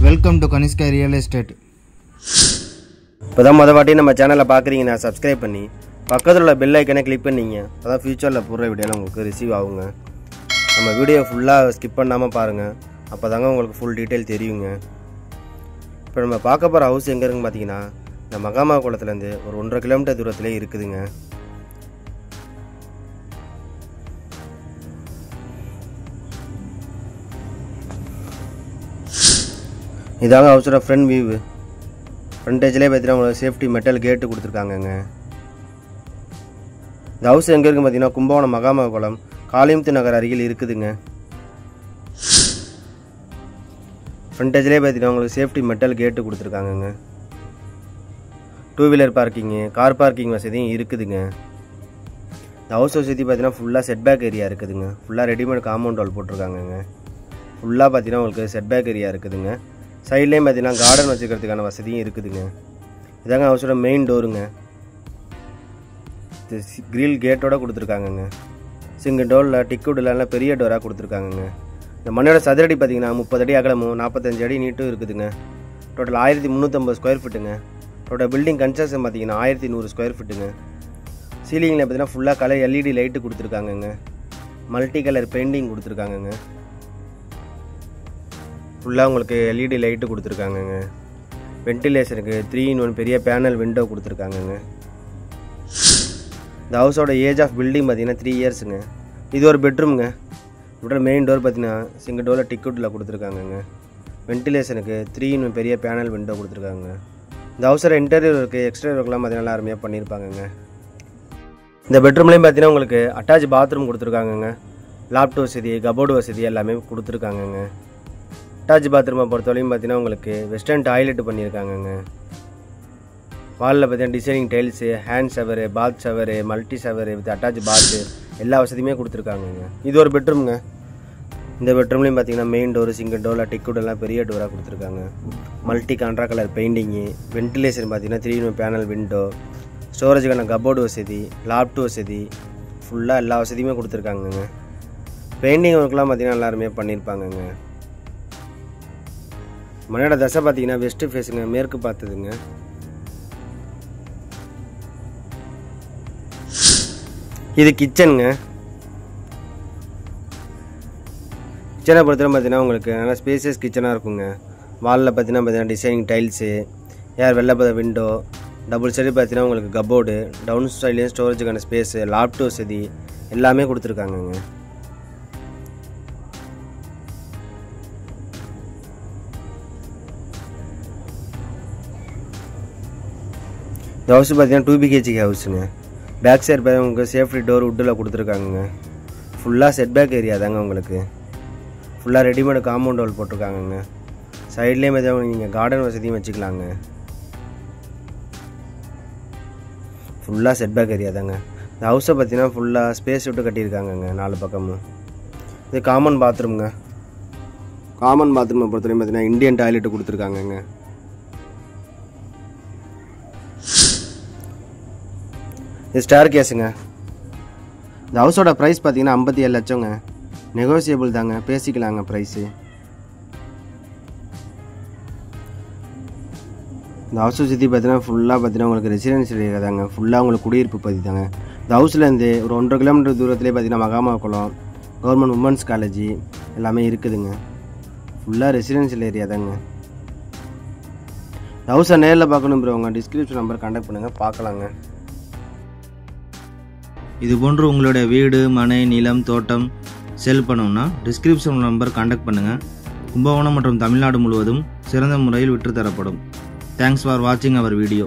Welcome to Kanishka real estate. இப்போதான் மொதல் வாட்டி நம்ம சேனலை பார்க்குறீங்கன்னா சப்ஸ்கிரைப் பண்ணி பக்கத்தில் உள்ள பெல் ஐக்கனை கிளிக் பண்ணிங்க. அதான் ஃபியூச்சரில் போடுற வீடியோலாம் உங்களுக்கு ரிசீவ் ஆகுங்க. நம்ம வீடியோ ஃபுல்லாக ஸ்கிப் பண்ணாமல் பாருங்கள், அப்போ தாங்க உங்களுக்கு ஃபுல் டீட்டெயில் தெரியுங்க. இப்போ நம்ம பார்க்க போகிற ஹவுஸ் எங்கே இருக்குன்னு பார்த்தீங்கன்னா, இந்த மகாமா குளத்துலேருந்து ஒரு 1.5 கிலோமீட்டர் தூரத்துலேயே இருக்குதுங்க. இதாங்க ஹவுஸோட ஃப்ரண்ட் வியூ. ஃப்ரண்டேஜ்லேயே பார்த்தீங்கன்னா உங்களுக்கு சேஃப்டி மெட்டல் கேட்டு கொடுத்துருக்காங்கங்க. இந்த ஹவுஸ் எங்கே இருக்குன்னு பார்த்தீங்கன்னா, கும்பகோணம் மகாமா குளம் காளிமுத்து நகர் அருகில் இருக்குதுங்க. ஃப்ரண்டேஜ்லேயே பார்த்தீங்கன்னா உங்களுக்கு சேஃப்டி மெட்டல் கேட்டு கொடுத்துருக்காங்கங்க. 2 வீலர் பார்க்கிங்கு, கார் பார்க்கிங் வசதியும் இருக்குதுங்க. இந்த ஹவுஸ் வசதி பார்த்தீங்கன்னா ஃபுல்லாக செட்பேக் ஏரியா இருக்குதுங்க. ஃபுல்லாக ரெடிமேட் காம்பவுண்ட் வால் போட்டிருக்காங்கங்க. ஃபுல்லாக பார்த்தீங்கன்னா உங்களுக்கு செட்பேக் ஏரியா இருக்குதுங்க. சைட்லேயும் பார்த்தீங்கன்னா கார்டன் வச்சுக்கிறதுக்கான வசதியும் இருக்குதுங்க. இதாங்க ஹவுஸோட மெயின் டோருங்க. இது கிரில் கேட்டோட கொடுத்துருக்காங்கங்க. சிங்கிள் டோரில் டிக்குடில் பெரிய டோராக கொடுத்துருக்காங்கங்க. இந்த மண்ணோட சதுரடி பார்த்தீங்கன்னா 30 அடி அகலமும் 45 அடி நீட்டும் இருக்குதுங்க. டோட்டல் 1350 ஸ்கொயர் ஃபீட்டுங்க. டோட்டல் பில்டிங் கன்ஸ்ட்ரக்ஷன் பார்த்தீங்கன்னா 1100 ஸ்கொயர் ஃபீட்டுங்க. சீலிங்கில் பார்த்தீங்கன்னா ஃபுல்லாக கலர் LED லைட்டு கொடுத்துருக்காங்கங்க. மல்டி கலர் பெயிண்டிங் கொடுத்துருக்காங்கங்க. ஃபுல்லாக உங்களுக்கு LED லைட்டு கொடுத்துருக்காங்கங்க. வென்டிலேஷனுக்கு 3-in-1 பெரிய பேனல் விண்டோ கொடுத்துருக்காங்கங்க. இந்த ஹவுஸோட ஏஜ் ஆஃப் பில்டிங் பார்த்தீங்கன்னா 3 இயர்ஸுங்க. இது ஒரு பெட்ரூம்ங்க. இதோட மெயின் டோர் பார்த்தீங்கன்னா சிங்கிள் டோரில் டிக்குட்டில் கொடுத்துருக்காங்கங்க. வென்டிலேஷனுக்கு 3-in-1 பெரிய பேனல் விண்டோ கொடுத்துருக்காங்க. இந்த ஹவுஸோட இன்டீரியர் ஒர்க்கு எக்ஸ்டீரியர் ஒர்க்லாம் பார்த்தீங்கன்னா நல்லா அருமையாக பண்ணியிருப்பாங்கங்க. இந்த பெட்ரூம்லேயும் பார்த்தீங்கன்னா உங்களுக்கு அட்டாச் பாத்ரூம் கொடுத்துருக்காங்கங்க. லாப்ட் வசதி, கபோர்டு வசதி எல்லாமே கொடுத்துருக்காங்கங்க. அட்டாச் பாத்ரூமை பொறுத்தவரையும் பார்த்தீங்கன்னா உங்களுக்கு வெஸ்டர்ன் டாய்லெட் பண்ணியிருக்காங்கங்க. வாலில் பார்த்தீங்கன்னா designing tiles, hand shower, bath shower, multi shower with attach bath எல்லா வசதியுமே கொடுத்துருக்காங்கங்க. இது ஒரு பெட்ரூம்ங்க. இந்த பெட்ரூம்லேயும் பார்த்தீங்கன்னா மெயின் டோரு, சிங்கிள் டோரில் டிக்குடெல்லாம் பெரிய டோராக கொடுத்துருக்காங்க. Multi contra colour painting, ventilation பார்த்தீங்கன்னா 3-in-1 பேனல் விண்டோ, ஸ்டோரேஜுக்கான கபோர்டு வசதி, லாப்ட் வசதி, ஃபுல்லாக எல்லா வசதியுமே கொடுத்துருக்காங்கங்க. பெயிண்டிங் ஒர்க்லாம் பார்த்தீங்கன்னா எல்லாருமே பண்ணியிருப்பாங்கங்க. மனையோட தசை பார்த்தீங்கன்னா வெஸ்ட் ஃபேஸுங்க, மேற்கு பார்த்துதுங்க. இது கிச்சனுங்க. கிச்சனை பொறுத்தவரை பார்த்தீங்கன்னா உங்களுக்கு நல்லா ஸ்பேசியஸ் கிச்சனாக இருக்குங்க. வாலில் பார்த்தீங்கன்னா டிசைனிங் டைல்ஸு, ஏர் வெள்ளப்பத விண்டோ, டபுள் சைடு பார்த்தீங்கன்னா உங்களுக்கு கபோர்டு, டவுன் ஸ்டைலையும் ஸ்டோரேஜுக்கான ஸ்பேஸு, லாப்ட் வசதி எல்லாமே கொடுத்துருக்காங்கங்க. இந்த ஹவுஸ் பார்த்தீங்கன்னா 2 BHK ஹவுஸுங்க. பேக் சைடு பார்த்தீங்கன்னா உங்களுக்கு சேஃப்டி டோர் உட்டில் கொடுத்துருக்காங்கங்க. ஃபுல்லாக செட்பேக் ஏரியா தாங்க உங்களுக்கு. ஃபுல்லாக ரெடிமேட் காம்பவுண்ட் வால் போட்டிருக்காங்கங்க. சைட்லேயும் பார்த்தீங்கன்னா நீங்கள் கார்டன் வசதியும் வச்சுக்கலாங்க. ஃபுல்லாக செட்பேக் ஏரியா தாங்க. இந்த ஹவுஸை பார்த்தீங்கன்னா ஃபுல்லாக ஸ்பேஸ் விட்டு கட்டியிருக்காங்கங்க 4 பக்கமும். இது காமன் பாத்ரூம்ங்க. காமன் பாத்ரூமை பொறுத்தவரையும் பார்த்தீங்கன்னா இந்தியன் டாய்லெட்டு கொடுத்துருக்காங்கங்க. இது ஸ்டார் கேஸுங்க. இந்த ஹவுஸோட ப்ரைஸ் பார்த்தீங்கன்னா 57 லட்சங்க. நெகோசியபிள் தாங்க, பேசிக்கலாங்க ப்ரைஸு. இந்த ஹவுஸ் சுற்றி பார்த்தீங்கன்னா ஃபுல்லாக பார்த்தீங்கன்னா உங்களுக்கு ரெசிடென்ஷியல் ஏரியா தாங்க. ஃபுல்லாக உங்களுக்கு குடியிருப்பு பகுதி தாங்க. இந்த ஹவுஸ்லேருந்து ஒரு 1.5 கிலோமீட்டர் தூரத்துலேயே பார்த்தீங்கன்னா மகாமா குளம், கவர்மெண்ட் உமன்ஸ் காலேஜ் எல்லாமே இருக்குதுங்க. ஃபுல்லாக ரெசிடென்ஷியல் ஏரியா தாங்க. இந்த ஹவுஸை நேரில் பார்க்கணும் ப்ரோ, உங்கள் டிஸ்கிரிப்ஷன் நம்பர் கான்டாக்ட் பண்ணுங்கள், பார்க்கலாங்க. இது போன்று உங்களுடைய வீடு, மனை, நிலம், தோட்டம் சேல் பண்ணணும்னா டிஸ்கிரிப்ஷன் நம்பர் கான்டாக்ட் பண்ணுங்கள். கும்பகோணம் மற்றும் தமிழ்நாடு முழுவதும் சிறந்த முறையில் விற்று தரப்படும். தேங்க்ஸ் ஃபார் வாட்சிங் அவர் வீடியோ.